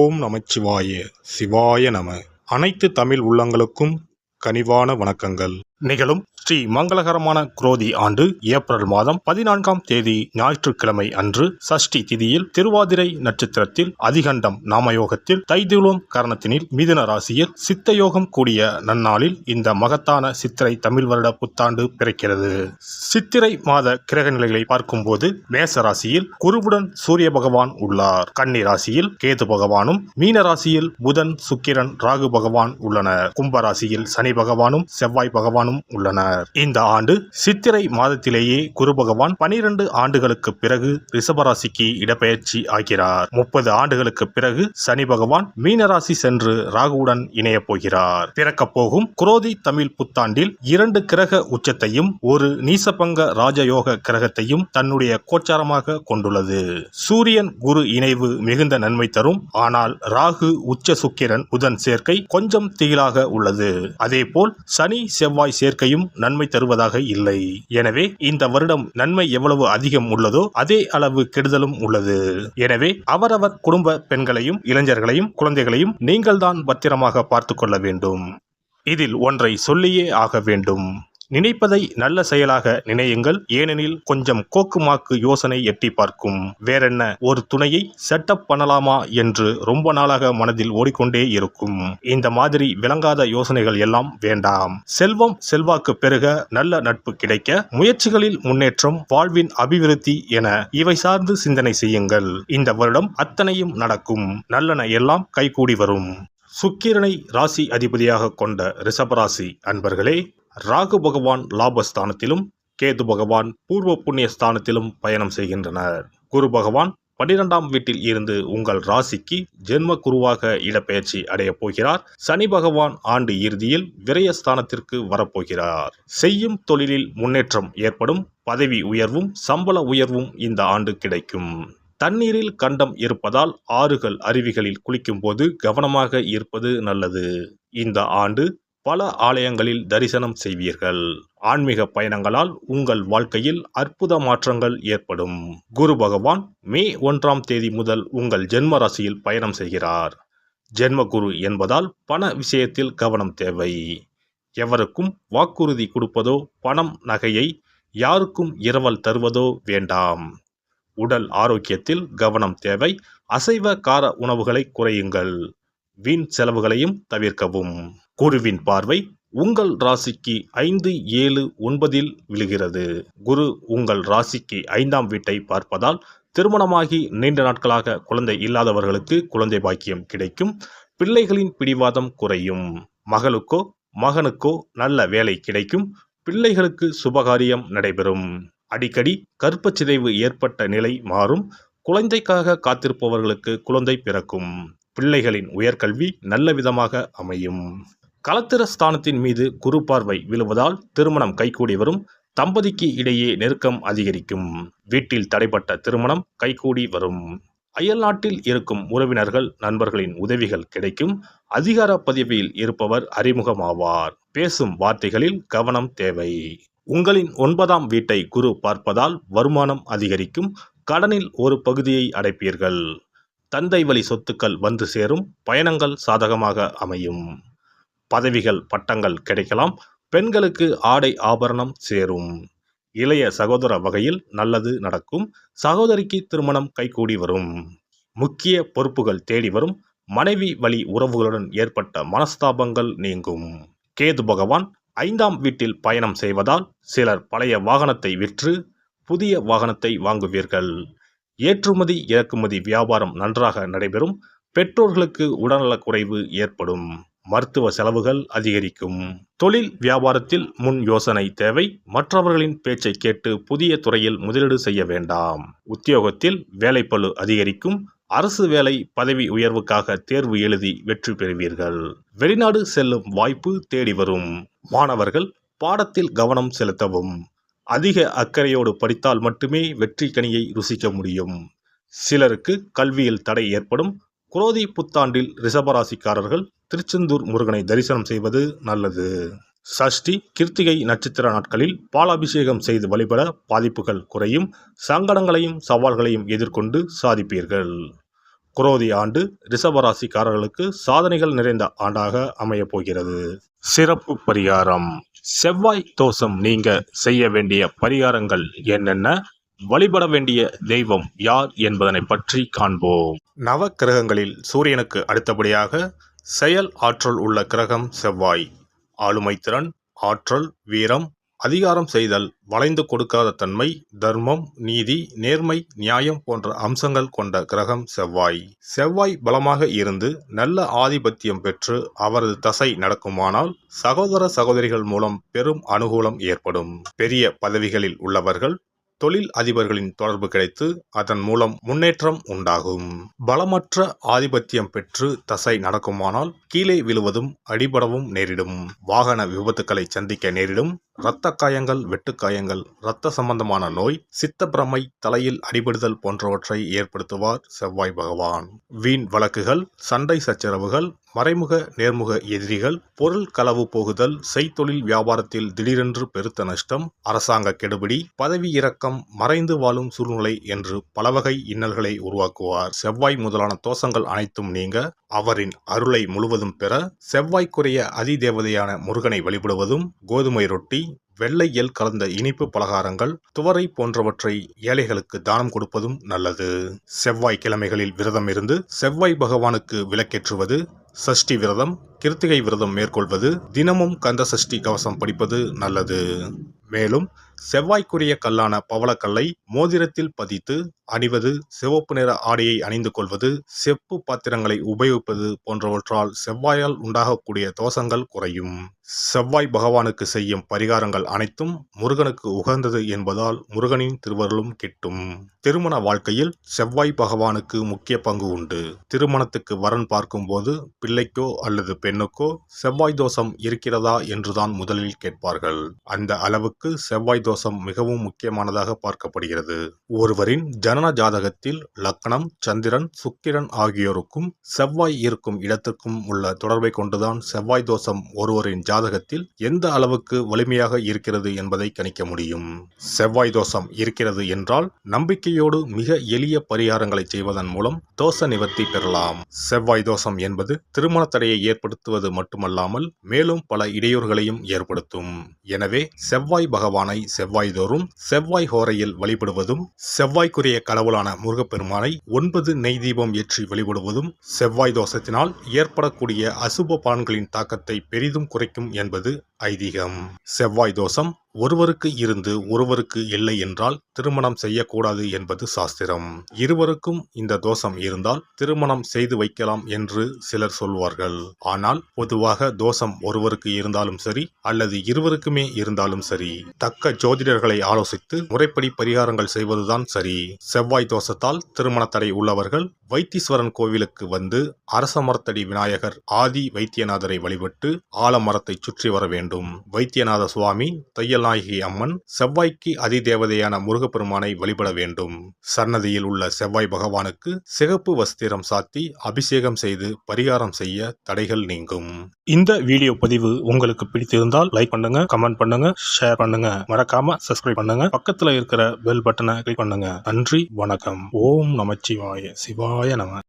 ஓம் நமச்சிவாய சிவாய நம. அனைத்து தமிழ் உள்ளங்களுக்கும் கனிவான வணக்கங்கள். நிகழும் ஸ்ரீ மங்களகரமான குரோதி ஆண்டு ஏப்ரல் மாதம் 14ஆம் தேதி ஞாயிற்றுக்கிழமை அன்று சஷ்டி திதியில் திருவாதிரை நட்சத்திரத்தில் அதிகண்டம் நாமயோகத்தில் தைதுளம் கரணத்தினில் மிதுன ராசியில் சித்தயோகம் கூடிய நன்னாளில் இந்த மகத்தான சித்திரை தமிழ் வருட புத்தாண்டு பிறக்கிறது. சித்திரை மாத கிரக நிலைகளை பார்க்கும்போது மேச ராசியில் குருவுடன் சூரிய பகவான் உள்ளார். கன்னி ராசியில் கேது பகவானும், மீன ராசியில் புதன், சுக்கிரன், ராகு பகவான் உள்ளனர். கும்பராசியில் சனி பகவானும் செவ்வாய் பகவானும் உள்ளனர். இந்த ஆண்டு சித்திரை மாதத்திலேயே குரு பகவான் 12 ஆண்டுகளுக்கு பிறகு ரிஷபராசிக்கு இடப்பெயர்ச்சி ஆகிறார். 30 ஆண்டுகளுக்கு பிறகு சனி பகவான் மீனராசி சென்று ராகுவுடன் இணைய போகிறார். பிறக்க போகும் குரோதி தமிழ் புத்தாண்டில் 2 கிரக உச்சத்தையும் ஒரு நீசபங்க ராஜயோக கிரகத்தையும் தன்னுடைய கோச்சாரமாக கொண்டுள்ளது. சூரியன் குரு இணைவு மிகுந்த நன்மை தரும். ஆனால் ராகு, உச்ச சுக்கிரன், புதன் சேர்க்கை கொஞ்சம் திகிலாக உள்ளது. அதேபோல் சனி செவ்வாய் சேர்க்கையும் நன்மை தருவதாக இல்லை. எனவே இந்த வருடம் நன்மை எவ்வளவு அதிகம் உள்ளதோ அதே அளவு கெடுதலும் உள்ளது. எனவே அவரவர் குடும்ப பெண்களையும், இளைஞர்களையும், குழந்தைகளையும் நீங்கள்தான் பத்திரமாக பார்த்து கொள்ள வேண்டும். இதில் ஒன்றை சொல்லியே ஆக வேண்டும். நினைப்பதை நல்ல செயலாக நினையுங்கள். ஏனெனில் கொஞ்சம் கோக்குமாக்கு யோசனை எட்டி பார்க்கும். வேறென்ன, ஒரு துணையை செட்டப் பண்ணலாமா என்று ரொம்ப நாளாக மனதில் ஓடிக்கொண்டே இருக்கும். இந்த மாதிரி விளங்காத யோசனைகள் எல்லாம் வேண்டாம். செல்வம் செல்வாக்கு பெருக, நல்ல நட்பு கிடைக்க, முயற்சிகளில் முன்னேற்றம், வாழ்வின் அபிவிருத்தி என இவை சார்ந்து சிந்தனை செய்யுங்கள். இந்த வருடம் அத்தனையும் நடக்கும். நல்லன எல்லாம் கைகூடி வரும். சுக்கிரனை ராசி அதிபதியாக கொண்ட ரிஷபராசி அன்பர்களே, ராகு பகவான் லாபஸ்தானத்திலும், கேது பகவான் பூர்வ புண்ணிய ஸ்தானத்திலும் பயணம் செய்கின்றனர். குரு பகவான் 12ஆம் வீட்டில் இருந்து உங்கள் ராசிக்கு ஜென்ம குருவாக இடப்பெயர்ச்சி அடைய போகிறார். சனி பகவான் ஆண்டு இறுதியில் விரயஸ்தானத்திற்கு வரப்போகிறார். செய்யும் தொழிலில் முன்னேற்றம் ஏற்படும். பதவி உயர்வும் சம்பள உயர்வும் இந்த ஆண்டு கிடைக்கும். தண்ணீரில் கண்டம் இருப்பதால் ஆறுகள், அருவிகளில் குளிக்கும் போது கவனமாக இருப்பது நல்லது. இந்த ஆண்டு பல ஆலயங்களில் தரிசனம் செய்வீர்கள். ஆன்மீக பயணங்களால் உங்கள் வாழ்க்கையில் அற்புத மாற்றங்கள் ஏற்படும். குரு பகவான் மே 1ஆம் தேதி முதல் உங்கள் ஜென்ம ராசியில் பயணம் செய்கிறார். ஜென்ம குரு என்பதால் பண விஷயத்தில் கவனம் தேவை. எவருக்கும் வாக்குறுதி கொடுப்பதோ, பணம் நகையை யாருக்கும் இரவல் தருவதோ வேண்டாம். உடல் ஆரோக்கியத்தில் கவனம் தேவை. அசைவ கார உணவுகளை குறையுங்கள். வீண் செலவுகளையும் தவிர்க்கவும். குருவின் பார்வை உங்கள் ராசிக்கு 5, 7, 9இல் விழுகிறது. குரு உங்கள் ராசிக்கு 5ஆம் வீட்டை பார்ப்பதால் திருமணமாகி நீண்ட நாட்களாக குழந்தை இல்லாதவர்களுக்கு குழந்தை பாக்கியம் கிடைக்கும். பிள்ளைகளின் பிடிவாதம் குறையும். மகளுக்கோ மகனுக்கோ நல்ல வேலை கிடைக்கும். பிள்ளைகளுக்கு சுபகாரியம் நடைபெறும். அடிக்கடி கர்ப்பச்சிதைவு ஏற்பட்ட நிலை மாறும். குழந்தைக்காக காத்திருப்பவர்களுக்கு குழந்தை பிறக்கும். பிள்ளைகளின் உயர்கல்வி நல்ல விதமாக அமையும். களத்திர ஸ்தானத்தின் மீது குரு பார்வை விழுவதால் திருமணம் கைகூடி வரும். தம்பதிக்கு இடையே நெருக்கம் அதிகரிக்கும். வீட்டில் தடைப்பட்ட திருமணம் கைகூடி வரும். அயல்நாட்டில் இருக்கும் உறவினர்கள், நண்பர்களின் உதவிகள் கிடைக்கும். அதிகார பதவியில் இருப்பவர் அறிமுகமாவார். பேசும் வார்த்தைகளில் கவனம் தேவை. உங்களின் 9ஆம் வீட்டை குரு பார்ப்பதால் வருமானம் அதிகரிக்கும். கடனில் ஒரு பகுதியை அடைப்பீர்கள். தந்தை வழி சொத்துக்கள் வந்து சேரும். பயணங்கள் சாதகமாக அமையும். பதவிகள், பட்டங்கள் கிடைக்கலாம். பெண்களுக்கு ஆடை ஆபரணம் சேரும். இளைய சகோதர வகையில் நல்லது நடக்கும். சகோதரிக்கு திருமணம் கைகூடி வரும். முக்கிய பொறுப்புகள் தேடி வரும். மனைவி வழி உறவுகளுடன் ஏற்பட்ட மனஸ்தாபங்கள் நீங்கும். கேது பகவான் 5ஆம் வீட்டில் பயணம் செய்வதால் சிலர் பழைய வாகனத்தை விற்று புதிய வாகனத்தை வாங்குவீர்கள். ஏற்றுமதி இறக்குமதி வியாபாரம் நன்றாக நடைபெறும். பெற்றோர்களுக்கு உடல்நலக் குறைவு ஏற்படும். மருத்துவ செலவுகள் அதிகரிக்கும். தொழில் வியாபாரத்தில் முன் யோசனை தேவை. மற்றவர்களின் பேச்சை கேட்டு புதிய துறையில் முதலீடு செய்ய வேண்டாம். உத்தியோகத்தில் வேலைப்பளு அதிகரிக்கும். அரசு வேலை, பதவி உயர்வுக்காக தேர்வு எழுதி வெற்றி பெறுவீர்கள். வெளிநாடு செல்லும் வாய்ப்பு தேடி வரும். மாணவர்கள் பாடத்தில் கவனம் செலுத்தவும். அதிக அக்கறையோடு படித்தால் மட்டுமே வெற்றி கனியை ருசிக்க முடியும். சிலருக்கு கல்வியில் தடை ஏற்படும். குரோதி புத்தாண்டில் ரிஷபராசிக்காரர்கள் திருச்செந்தூர் முருகனை தரிசனம் செய்வது நல்லது. சஷ்டி, கிருத்திகை நட்சத்திர நாட்களில் பாலாபிஷேகம் செய்து வழிபட பாதிப்புகள் குறையும். சங்கடங்களையும் சவால்களையும் எதிர்கொண்டு சாதிப்பீர்கள். குரோதி ஆண்டு ரிஷபராசிக்காரர்களுக்கு சாதனைகள் நிறைந்த ஆண்டாக அமையப் போகிறது. சிறப்பு பரிகாரம். செவ்வாய் தோஷம் நீங்க செய்ய வேண்டிய பரிகாரங்கள் என்னென்ன, வழிபட வேண்டிய தெய்வம் யார் என்பதனை பற்றி காண்போம். நவ கிரகங்களில் சூரியனுக்கு அடுத்தபடியாக செயல் ஆற்றல் உள்ள கிரகம் செவ்வாய். ஆளுமை திறன், ஆற்றல், வீரம், அதிகாரம் செய்தல், வளைந்து கொடுக்காத தன்மை, தர்மம், நீதி, நேர்மை, நியாயம் போன்ற அம்சங்கள் கொண்ட கிரகம் செவ்வாய். செவ்வாய் பலமாக இருந்து நல்ல ஆதிபத்தியம் பெற்று அவரது தசை நடக்குமானால் சகோதர சகோதரிகள் மூலம் பெரும் அனுகூலம் ஏற்படும். பெரிய பதவிகளில் உள்ளவர்கள், தொழில் அதிபர்களின் தொடர்பு கிடைத்து அதன் மூலம் முன்னேற்றம் உண்டாகும். பலமற்ற ஆதிபத்தியம் பெற்று தசை நடக்குமானால் கீழே விழுவதும் அடிபடவும் நேரிடும். வாகன விபத்துக்களை சந்திக்க நேரிடும். இரத்த காயங்கள், வெட்டுக்காயங்கள், இரத்த சம்பந்தமான நோய், சித்தப்பிரமை, தலையில் அடிபடுதல் போன்றவற்றை ஏற்படுத்துவார் செவ்வாய் பகவான். வீண் வழக்குகள், சண்டை சச்சரவுகள், மறைமுக நேர்முக எதிரிகள், பொருள் களவு போகுதல், செய்தொழில் வியாபாரத்தில் திடீரென்று பெருத்த நஷ்டம், அரசாங்க கெடுபிடி, பதவி இறக்கம், மறைந்து வாழும் சூழ்நிலை என்று பலவகை இன்னல்களை உருவாக்குவார். செவ்வாய் முதலான தோஷங்கள் அனைத்தும் நீங்க அவரின் அருளை முழுவதும் பெற செவ்வாய்க்குரிய அதிதேவதையான முருகனை வழிபடுவதும், கோதுமை ரொட்டி, வெள்ளை எள் கலந்த இனிப்பு பலகாரங்கள், துவரை போன்றவற்றை ஏழைகளுக்கு தானம் கொடுப்பதும் நல்லது. செவ்வாய் கிழமைகளில் விரதம் இருந்து செவ்வாய் பகவானுக்கு விளக்கேற்றுவது, சஷ்டி விரதம், கிருத்திகை விரதம் மேற்கொள்வது, தினமும் கந்த சஷ்டி கவசம் படிப்பது நல்லது. மேலும் செவ்வாய்க்குரிய கல்லான பவளக்கல்லை மோதிரத்தில் பதித்து அணிவது, சிவப்பு நிற ஆடையை அணிந்து கொள்வது, செப்பு பாத்திரங்களை உபயோகிப்பது போன்றவற்றால் செவ்வாயால் உண்டாகக்கூடிய தோஷங்கள் குறையும். செவ்வாய் பகவானுக்கு செய்யும் பரிகாரங்கள் அனைத்தும் முருகனுக்கு உகந்தது என்பதால் முருகனின் திருவருளும் கிட்டும். திருமண வாழ்க்கையில் செவ்வாய் பகவானுக்கு முக்கிய பங்கு உண்டு. திருமணத்துக்கு வரன் பார்க்கும் போது பிள்ளைக்கோ அல்லது பெண்ணுக்கோ செவ்வாய் தோஷம் இருக்கிறதா என்றுதான் முதலில் கேட்பார்கள். அந்த அளவுக்கு செவ்வாய் தோஷம் மிகவும் முக்கியமானதாக பார்க்கப்படுகிறது. ஒருவரின் ஜனன ஜாதகத்தில் லக்னம், சந்திரன், சுக்கிரன் ஆகியோருக்கும் செவ்வாய் இருக்கும் இடத்துக்கும் உள்ள தொடர்பை கொண்டுதான் செவ்வாய் தோஷம் ஒருவரின் ஜாதகத்தில் எந்த அளவுக்கு வலிமையாக இருக்கிறது என்பதை கணிக்க முடியும். செவ்வாய் தோஷம் இருக்கிறது என்றால் நம்பிக்கையோடு மிக எளிய பரிகாரங்களை செய்வதன் மூலம் தோஷ நிவர்த்தி பெறலாம். செவ்வாய் தோஷம் என்பது திருமண தடையை ஏற்படுத்துவது மட்டுமல்லாமல் மேலும் பல இடையூறுகளையும் ஏற்படுத்தும். எனவே செவ்வாய் பகவானை செவ்வாய் தோறும் செவ்வாய் ஹோரையில் வழிபடுவதும், செவ்வாய்க்குரிய கடவுளான முருகப்பெருமானை 9 நெய் தீபம் ஏற்றி வழிபடுவதும் செவ்வாய் தோஷத்தினால் ஏற்படக்கூடிய அசுப பலன்களின் தாக்கத்தை பெரிதும் குறைக்கும் என்பது ஐதீகம். செவ்வாய் தோஷம் ஒருவருக்கு இருந்து ஒருவருக்கு இல்லை என்றால் திருமணம் செய்யக்கூடாது என்பது சாஸ்திரம். இருவருக்கும் இந்த தோஷம் இருந்தால் திருமணம் செய்து வைக்கலாம் என்று சிலர் சொல்வார்கள். ஆனால் பொதுவாக தோஷம் ஒருவருக்கு இருந்தாலும் சரி அல்லது இருவருக்குமே இருந்தாலும் சரி, தக்க ஜோதிடர்களை ஆலோசித்து முறைப்படி பரிகாரங்கள் செய்வதுதான் சரி. செவ்வாய் தோஷத்தால் திருமண தடை உள்ளவர்கள் வைத்தீஸ்வரன் கோவிலுக்கு வந்து அரச மரத்தடி விநாயகர் ஆதி வைத்தியநாதரை வழிபட்டு ஆலமரத்தை சுற்றி வர வேண்டும். வைத்தியநாத சுவாமி, தையல்நாயகி அம்மன், செவ்வாய்க்கு அதிதேவதையான முருகப்பெருமானை வழிபட வேண்டும். சன்னதியில் உள்ள செவ்வாய் பகவானுக்கு சிகப்பு வஸ்திரம் சாத்தி அபிஷேகம் செய்து பரிகாரம் செய்ய தடைகள் நீங்கும். இந்த வீடியோ பதிவு உங்களுக்கு பிடித்திருந்தால் லைக் பண்ணுங்க, கமெண்ட் பண்ணுங்க, ஷேர் பண்ணுங்க, மறக்காம சப்ஸ்கிரைப் பண்ணுங்க, பக்கத்துல இருக்கிற பெல் பட்டனை கிளிக் பண்ணுங்க. நன்றி, வணக்கம். ஓம் நமச்சிவாய. சிவாய நம.